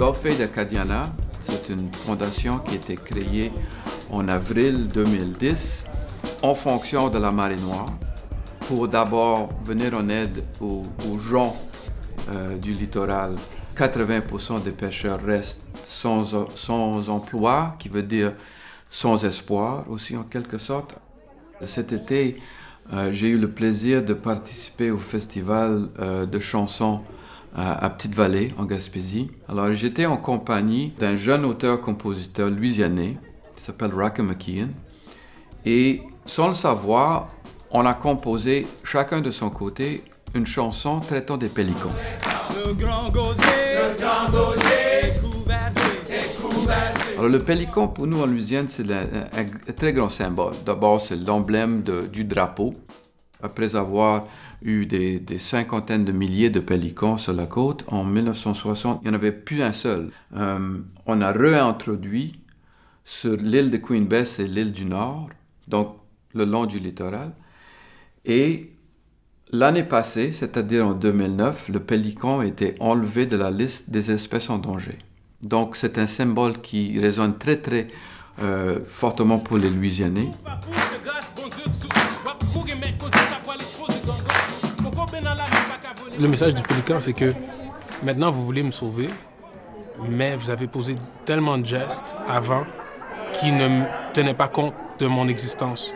Gulf Aid Acadiana, c'est une fondation qui a été créée en avril 2010 en fonction de la marée noire pour d'abord venir en aide aux gens du littoral. 80% des pêcheurs restent sans emploi, qui veut dire sans espoir aussi en quelque sorte. Cet été, j'ai eu le plaisir de participer au festival de chansons à Petite-Vallée, en Gaspésie. Alors, j'étais en compagnie d'un jeune auteur-compositeur louisianais, qui s'appelle Rakim McKeon. Et sans le savoir, on a composé, chacun de son côté, une chanson traitant des pélicans. Le grand gosier, alors, le pélican, pour nous, en Louisiane, c'est un très grand symbole. D'abord, c'est l'emblème du drapeau. Après avoir eu des cinquantaines de milliers de pélicans sur la côte, en 1960, il n'y en avait plus un seul. On a réintroduit sur l'île de Queen Bess et l'île du Nord, donc le long du littoral. Et l'année passée, c'est-à-dire en 2009, le pélican a été enlevé de la liste des espèces en danger. Donc, c'est un symbole qui résonne très, très fortement pour les Louisianais. Le message du pélican, c'est que maintenant, vous voulez me sauver, mais vous avez posé tellement de gestes avant qui ne tenaient pas compte de mon existence,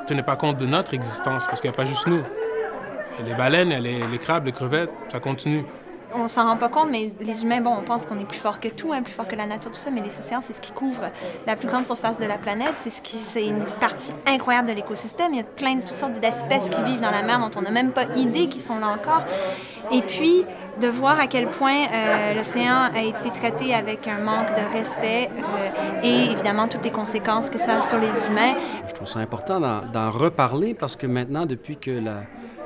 ne tenaient pas compte de notre existence, parce qu'il n'y a pas juste nous. Les baleines, les crabes, les crevettes, ça continue. On s'en rend pas compte, mais les humains, bon, on pense qu'on est plus fort que tout, plus fort que la nature, tout ça, mais les océans, c'est ce qui couvre la plus grande surface de la planète. C'est une partie incroyable de l'écosystème. Il y a plein de toutes sortes d'espèces qui vivent dans la mer dont on n'a même pas idée qu'ils sont là encore. Et puis, de voir à quel point l'océan a été traité avec un manque de respect et évidemment toutes les conséquences que ça a sur les humains. Je trouve ça important d'en reparler parce que maintenant, depuis que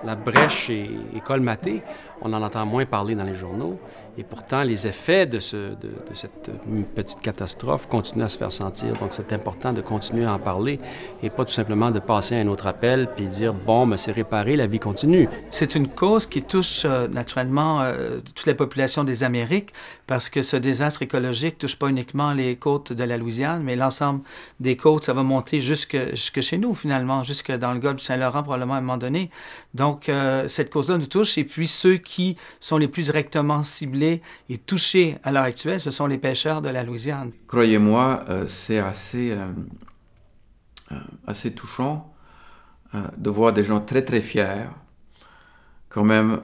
la brèche est colmatée, on en entend moins parler dans les journaux. Et pourtant, les effets de cette petite catastrophe continuent à se faire sentir. Donc, c'est important de continuer à en parler et pas tout simplement de passer à un autre appel puis dire « bon, mais c'est réparé, la vie continue ». C'est une cause qui touche naturellement toute la population des Amériques parce que ce désastre écologique touche pas uniquement les côtes de la Louisiane, mais l'ensemble des côtes, ça va monter jusque chez nous, finalement, jusque dans le golfe du Saint-Laurent, probablement à un moment donné. Donc, cette cause-là nous touche. Et puis, ceux qui sont les plus directement ciblés et touchés à l'heure actuelle, ce sont les pêcheurs de la Louisiane. Croyez-moi, c'est assez touchant de voir des gens très, très fiers, quand même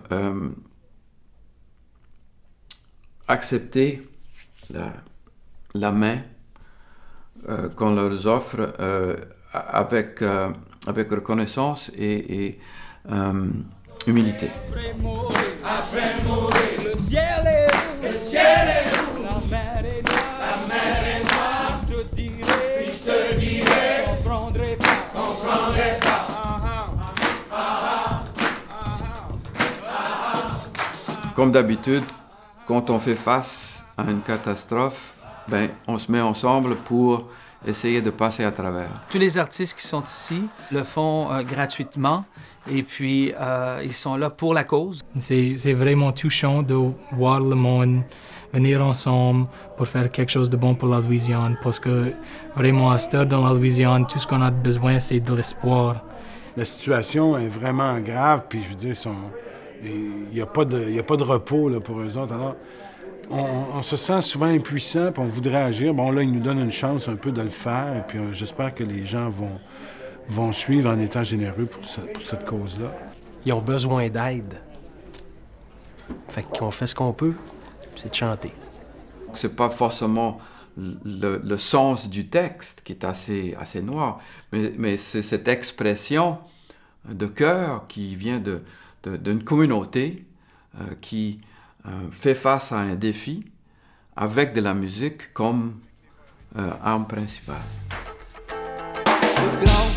accepter la main qu'on leur offre avec reconnaissance et humilité. Après mourir, le ciel est rouge, la mer est noire, je te dirai, comprendrai pas. Comme d'habitude, quand on fait face à une catastrophe, on se met ensemble pour essayer de passer à travers. Tous les artistes qui sont ici le font gratuitement et puis ils sont là pour la cause. C'est vraiment touchant de voir le monde venir ensemble pour faire quelque chose de bon pour la Louisiane parce que vraiment à cette heure dans la Louisiane, tout ce qu'on a besoin, c'est de l'espoir. La situation est vraiment grave, puis je veux dire, il n'y a pas de repos là, pour eux autres. Alors, on se sent souvent impuissant, puis on voudrait agir. Bon, là, ils nous donnent une chance un peu de le faire, et puis j'espère que les gens vont suivre en étant généreux pour cette cause-là. Ils ont besoin d'aide. Fait qu'on fait ce qu'on peut, c'est de chanter. C'est pas forcément le sens du texte qui est assez noir, mais c'est cette expression de cœur qui vient d'une communauté qui fait face à un défi avec de la musique comme arme principale. Le grand